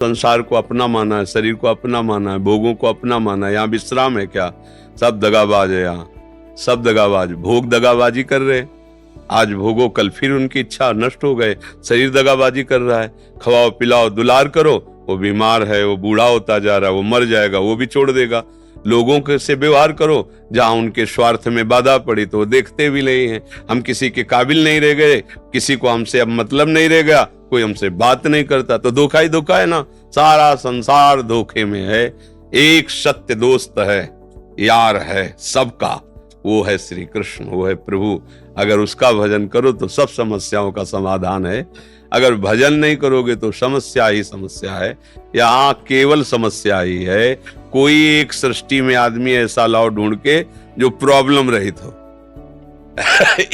संसार को अपना माना है, शरीर को अपना माना है, भोगों को अपना माना है। यहाँ विश्राम है क्या? सब दगाबाज है यहाँ, सब दगाबाज। भोग दगाबाजी कर रहे, आज भोगो कल फिर उनकी इच्छा नष्ट हो गए। शरीर दगाबाजी कर रहा है, खवाओ पिलाओ दुलार करो, वो बीमार है, वो बूढ़ा होता जा रहा है, वो मर जाएगा, वो भी छोड़ देगा। लोगों के से व्यवहार करो, जहां उनके स्वार्थ में बाधा पड़ी तो वो देखते भी नहीं है। हम किसी के काबिल नहीं रह गए, किसी को हमसे अब मतलब नहीं रह गया, कोई हमसे बात नहीं करता, तो धोखा ही धोखा है ना। सारा संसार धोखे में है। एक सत्य दोस्त है, यार है सबका, वो है श्री कृष्ण, वो है प्रभु। अगर उसका भजन करो तो सब समस्याओं का समाधान है। अगर भजन नहीं करोगे तो समस्या ही समस्या है। यहाँ केवल समस्या ही है। कोई एक सृष्टि में आदमी ऐसा लाओ ढूंढ के जो प्रॉब्लम रहित हो।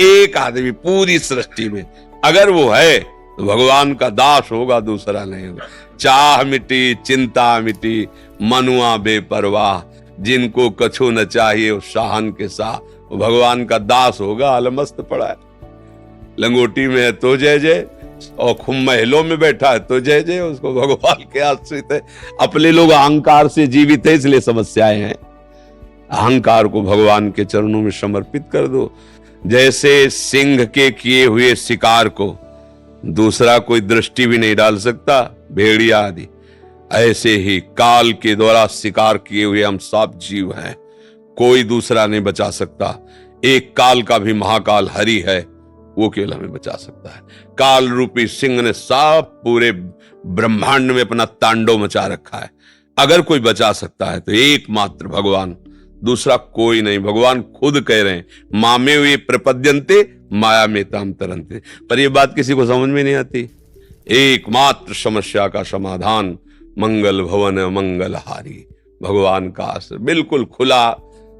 एक आदमी पूरी सृष्टि में, अगर वो है तो भगवान का दास होगा, दूसरा नहीं होगा। चाह मिटी चिंता मिटी, मनुआ बेपरवाह, जिनको कछु न चाहिए उस शाहन के साथ, वो भगवान का दास होगा। अलमस्त पड़ा है, लंगोटी में है तो जय जय, और खूब महलों में बैठा है तो जय जय। उसको भगवान के आश्रित है। अपने लोग अहंकार से जीवित है, इसलिए समस्याएं हैं। अहंकार को भगवान के चरणों में समर्पित कर दो। जैसे सिंह के किए हुए शिकार को दूसरा कोई दृष्टि भी नहीं डाल सकता, भेड़िया आदि, ऐसे ही काल के द्वारा शिकार किए हुए हम सब जीव हैं, कोई दूसरा नहीं बचा सकता। एक काल का भी महाकाल हरि है, वो केवल हमें बचा सकता है। काल रूपी सिंह ने सब पूरे ब्रह्मांड में अपना तांडव मचा रखा है। अगर कोई बचा सकता है तो एकमात्र भगवान, दूसरा कोई नहीं। भगवान खुद कह रहे हैं, मामे वे प्रपद्यन्ते माया में ताम तरन्ते। पर यह बात किसी को समझ में नहीं आती। एकमात्र समस्या का समाधान मंगल भवन मंगलहारी, भगवान का आश्रय। बिल्कुल खुला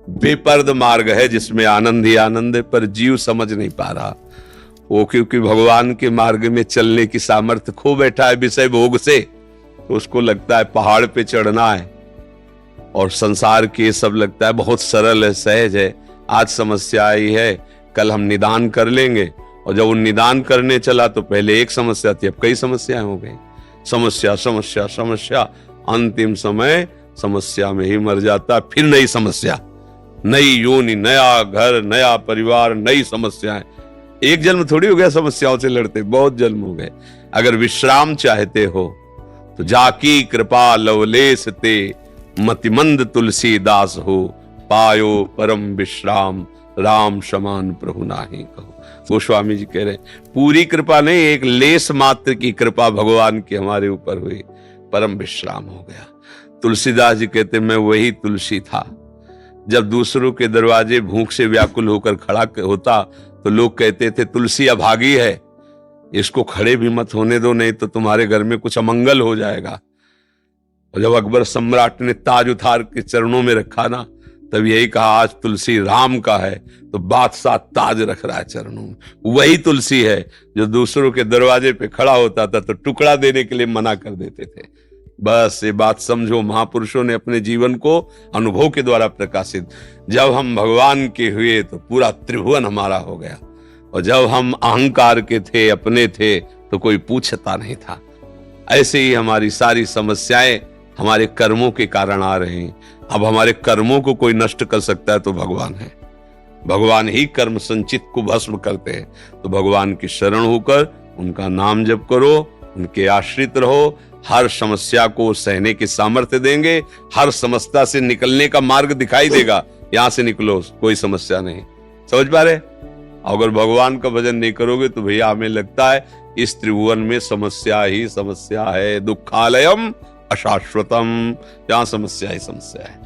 बेपर्द मार्ग है जिसमें आनंद ही आनंद है, पर जीव समझ नहीं पा रहा। वो क्योंकि भगवान के मार्ग में चलने की सामर्थ्य खो बैठा है विषय भोग से, तो उसको लगता है पहाड़ पे चढ़ना है, और संसार के सब लगता है बहुत सरल है, सहज है। आज समस्या आई है, कल हम निदान कर लेंगे, और जब वो निदान करने चला तो पहले एक समस्या थी, अब कई समस्याएं हो गई। समस्या समस्या समस्या, अंतिम समय समस्या में ही मर जाता। फिर नई समस्या, नई योनि, नया घर, नया परिवार, नई समस्याएं। एक जन्म थोड़ी हो गया समस्याओं से लड़ते, बहुत जन्म हो गए। अगर विश्राम चाहते हो तो जाकी कृपा लवलेस ते, मतिमंद तुलसीदास हो, पायो परम विश्राम, राम समान प्रभु नाही कहो। गोस्वामी जी कह रहे पूरी कृपा नहीं, एक लेस मात्र की कृपा भगवान की हमारे ऊपर हुई, परम विश्राम हो गया। तुलसीदास जी कहते मैं वही तुलसी था, जब दूसरों के दरवाजे भूख से व्याकुल होकर खड़ा होता तो लोग कहते थे तुलसी अभागी है, इसको खड़े भी मत होने दो, नहीं तो तुम्हारे घर में कुछ अमंगल हो जाएगा। और जब अकबर सम्राट ने ताज उतार के चरणों में रखा ना, तब यही कहा आज तुलसी राम का है, तो बादशाह ताज रख रहा है चरणों में। वही तुलसी है जो दूसरों के दरवाजे पे खड़ा होता था तो टुकड़ा देने के लिए मना कर देते थे। बस ये बात समझो, महापुरुषों ने अपने जीवन को अनुभव के द्वारा प्रकाशित। जब हम भगवान के हुए तो पूरा त्रिभुवन हमारा हो गया, और जब हम अहंकार के थे, अपने थे, तो कोई पूछता नहीं था। ऐसे ही हमारी सारी समस्याएं हमारे कर्मों के कारण आ रही हैं। अब हमारे कर्मों को कोई नष्ट कर सकता है तो भगवान है। भगवान ही कर्म संचित को भस्म करते हैं। तो भगवान की शरण होकर उनका नाम जप करो, उनके आश्रित रहो। हर समस्या को सहने की सामर्थ्य देंगे, हर समस्या से निकलने का मार्ग दिखाई देगा। यहां से निकलो, कोई समस्या नहीं। समझ पा रहे? अगर भगवान का भजन नहीं करोगे तो भैया हमें लगता है इस त्रिभुवन में समस्या ही समस्या है। दुखालयम अशाश्वतम, यहां समस्या ही समस्या है।